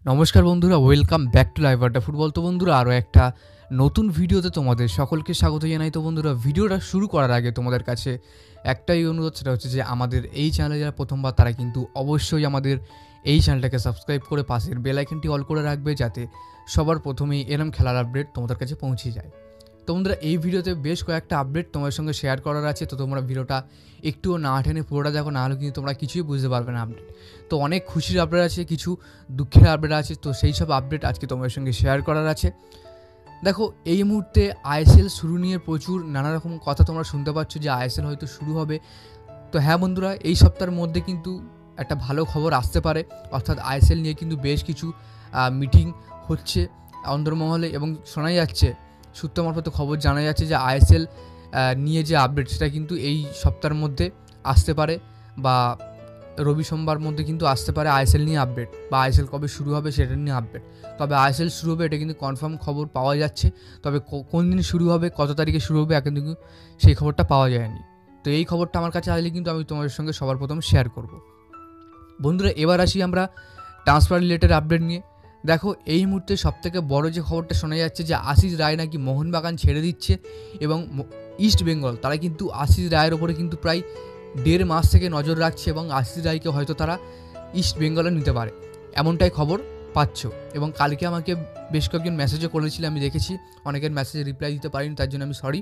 নমস্কার বন্ধুরা, welcome back to live আড্ডা ফুটবল। তো বন্ধুরা, আরও একটা নতুন ভিডিওতে তোমাদের সকলকে স্বাগত জানাই। তো বন্ধুরা, ভিডিওটা শুরু করার আগে তোমাদের কাছে একটাই অনুরোধ, সেটা হচ্ছে যে আমাদের এই চ্যানেলে যারা প্রথমবার তারা কিন্তু অবশ্যই আমাদের এই চ্যানেলটাকে সাবস্ক্রাইব করে পাশের বেল আইকনটি অল করে রাখবে, যাতে সবার প্রথমেই এরম খেলার আপডেট তোমাদের কাছে পৌঁছে যায়। তো বন্ধুরা, এই ভিডিওতে বেশ কয়েকটা আপডেট তোমাদের সঙ্গে শেয়ার করার আছে। তো তোমরা ভিডিওটা একটুও না টেনে পুরোটা দেখো, না হলে কিন্তু তোমরা কিছুই বুঝতে পারবে না আপডেট। তো অনেক খুশির আপডেট আছে, কিছু দুঃখের আপডেট আছে। তো সেই সব আপডেট আজকে তোমাদের সঙ্গে শেয়ার করার আছে। দেখো, এই মুহূর্তে আইএসএল শুরু নিয়ে প্রচুর নানা রকম কথা তোমরা শুনতে পাচ্ছ যে আইএসএল হয়তো শুরু হবে। তো হ্যাঁ বন্ধুরা, এই সপ্তাহের মধ্যে কিন্তু একটা ভালো খবর আসতে পারে, অর্থাৎ আইএসএল নিয়ে কিন্তু বেশ কিছু মিটিং হচ্ছে অন্দরমহলে, এবং শোনা যাচ্ছে, সূত্র মারফত খবর জানা যাচ্ছে যে আইএসএল নিয়ে যে আপডেট সেটা কিন্তু এই সপ্তাহের মধ্যে আসতে পারে, বা রবি সোমবার মধ্যে কিন্তু আসতে পারে আইএসএল নিয়ে আপডেট, বা আইএসএল কবে শুরু হবে সেটা নিয়ে আপডেট। তবে আইএসএল শুরু হবে এটা কিন্তু কনফার্ম খবর পাওয়া যাচ্ছে, তবে কোন দিন শুরু হবে, কত তারিখে শুরু হবে, এখন কিন্তু সেই খবরটা পাওয়া যায়নি। তো এই খবরটা আমার কাছে আসলে কিন্তু আমি তোমাদের সঙ্গে সবার প্রথম শেয়ার করব। বন্ধুরা, এবার আসি আমরা ট্রান্সফার রিলেটেড আপডেট নিয়ে। দেখো, এই মুহূর্তে সবথেকে বড় যে খবরটা শোনা যাচ্ছে যে আশিস রায় নাকি মোহনবাগান ছেড়ে দিচ্ছে, এবং ইস্ট বেঙ্গল তারা কিন্তু আশিস রায়ের ওপরে কিন্তু প্রায় 1.5 মাস থেকে নজর রাখছে, এবং আশিস রায়কে হয়তো তারা ইস্ট বেঙ্গলে নিতে পারে, এমনটাই খবর পাচ্ছ। এবং কালকে আমাকে বেশ কয়েকজন মেসেজও করেছিল, আমি দেখেছি। অনেকের মেসেজে রিপ্লাই দিতে পারিনি, তার জন্য আমি সরি।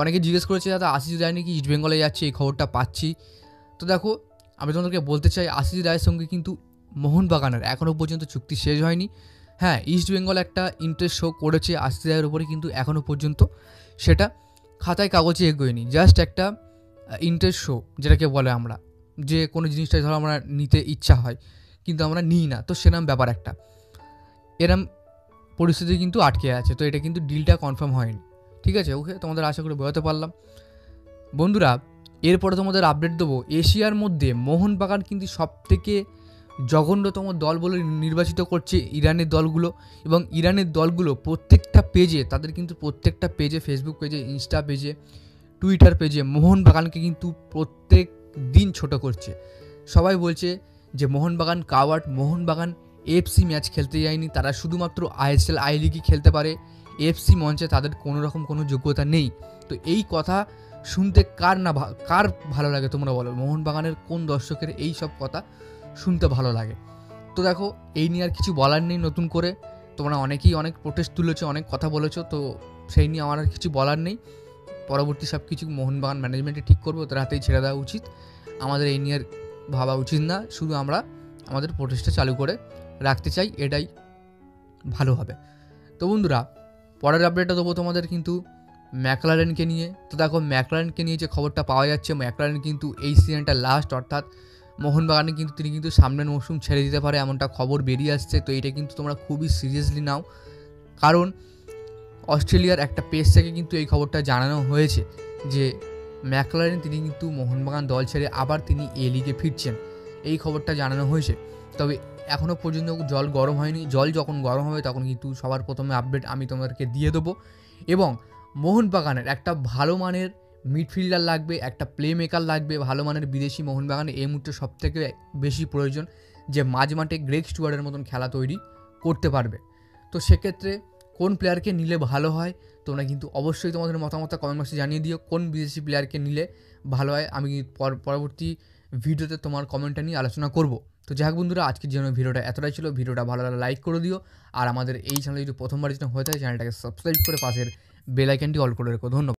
অনেকে জিজ্ঞেস করেছে দাদা আশিস রায় নাকি ইস্ট বেঙ্গলে যাচ্ছে, এই খবরটা পাচ্ছি। তো দেখো, আমি তোমাদেরকে বলতে চাই, আশিস রায়ের সঙ্গে কিন্তু মোহনবাগানের এখনও পর্যন্ত চুক্তি শেষ হয়নি। হ্যাঁ, ইস্ট বেঙ্গল একটা ইন্টারেস্ট শো করেছে আশিস রায়ের উপরে, কিন্তু এখনও পর্যন্ত সেটা খাতায় কাগজে এগোয়নি। জাস্ট একটা ইন্টারেস্ট শো, যেটাকে বলে আমরা, যে কোনো জিনিসটা ধরো আমরা নিতে ইচ্ছা হয় কিন্তু আমরা নিই না, তো সেরকম ব্যাপার একটা, এরম পরিস্থিতি কিন্তু আটকে আছে। তো এটা কিন্তু ডিলটা কনফার্ম হয়নি। ঠিক আছে, ওকে, তোমাদের আশা করে বোঝাতে পারলাম। বন্ধুরা, এরপরে তোমাদের আপডেট দেবো, এশিয়ার মধ্যে মোহনবাগান কিন্তু সবথেকে জঘন্যতম দল বলে নির্বাচিত করছে ইরানের দলগুলো। এবং ইরানের দলগুলো প্রত্যেকটা পেজে, তাদের কিন্তু প্রত্যেকটা পেজে, ফেসবুক পেজে, ইনস্টা পেজে, টুইটার পেজে মোহনবাগানকে কিন্তু প্রত্যেক দিন ছোট করছে। সবাই বলছে যে Mohun Bagan coward, Mohun Bagan FC match খেলতে যায়নি, তারা শুধুমাত্র আইএসএল আই লিগই খেলতে পারে, এফসি মঞ্চে তাদের কোনো রকম কোনো যোগ্যতা নেই। তো এই কথা শুনতে কার ভালো লাগে তোমরা বলো? মোহনবাগানের কোন দর্শকের এই সব কথা শুনতে ভালো লাগে? তো দেখো, এই নিয়ে আর কিছু বলার নেই নতুন করে। তোমরা অনেকেই অনেক প্রোটেস্ট তুলেছো, অনেক কথা বলেছো, তো সেই নিয়ে আমার আর কিছু বলার নেই। পরবর্তী সব কিছু মোহনবাগান ম্যানেজমেন্টে ঠিক করবে, ওদের হাতেই ছেড়ে দেওয়া উচিত। আমাদের এই নিয়ে ভাবা উচিত না, শুধু আমরা আমাদের প্রোটেস্টটা চালু করে রাখতে চাই, এটাই ভালো হবে। তো বন্ধুরা, পরের আপডেটটা দেবো তোমাদের কিন্তু ম্যাকলারেনকে নিয়ে। তো দেখো, ম্যাকলারেনকে নিয়ে যে খবরটা পাওয়া যাচ্ছে, ম্যাকলারেন কিন্তু এই সিজনটা লাস্ট, অর্থাৎ মোহনবাগানে কিন্তু তিনি কিন্তু সামনের মৌসুম ছেড়ে দিতে পারে, এমনটা খবর বেরিয়ে আসছে। তো এটা কিন্তু তোমরা খুবই সিরিয়াসলি নাও, কারণ অস্ট্রেলিয়ার একটা পেজ থেকে কিন্তু এই খবরটা জানানো হয়েছে যে ম্যাকলারেন তিনি কিন্তু মোহনবাগান দল ছেড়ে আবার তিনি এ লিগে ফিরছেন, এই খবরটা জানানো হয়েছে। তবে এখনও পর্যন্ত জল গরম হয়নি, জল যখন গরম হবে তখন কিন্তু সবার প্রথমে আপডেট আমি তোমাদেরকে দিয়ে দেবো। এবং মোহনবাগানের একটা ভালো মানের মিডফিল্ডার লাগবে, একটা প্লে মেকার লাগবে, ভালো মানের বিদেশি মোহনবাগানে এই মুহূর্তে সবথেকে বেশি প্রয়োজন, যে মাঝ মাঠে গ্রেগ স্টুয়ার্ডের মতন খেলা তৈরি করতে পারবে। তো সেক্ষেত্রে কোন প্লেয়ারকে নিলে ভালো হয়, তোমরা কিন্তু অবশ্যই তোমাদের মতামত কমেন্ট বক্সে জানিয়ে দিও, কোন বিদেশি প্লেয়ারকে নিলে ভালো হয়। আমি পরবর্তী ভিডিওতে তোমার কমেন্টটা নিয়ে আলোচনা করব। তো যাই হোক বন্ধুরা, আজকের জন্য ভিডিওটা এতটাই ছিল। ভিডিওটা ভালো লাগলে লাইক করে দিও, আর আমাদের এই চ্যানেলে যদি প্রথমবার যেন হয়ে থাকে চ্যানেলটাকে সাবস্ক্রাইব করে পাশের বেল আইকনটি অল করে রেখো। ধন্যবাদ।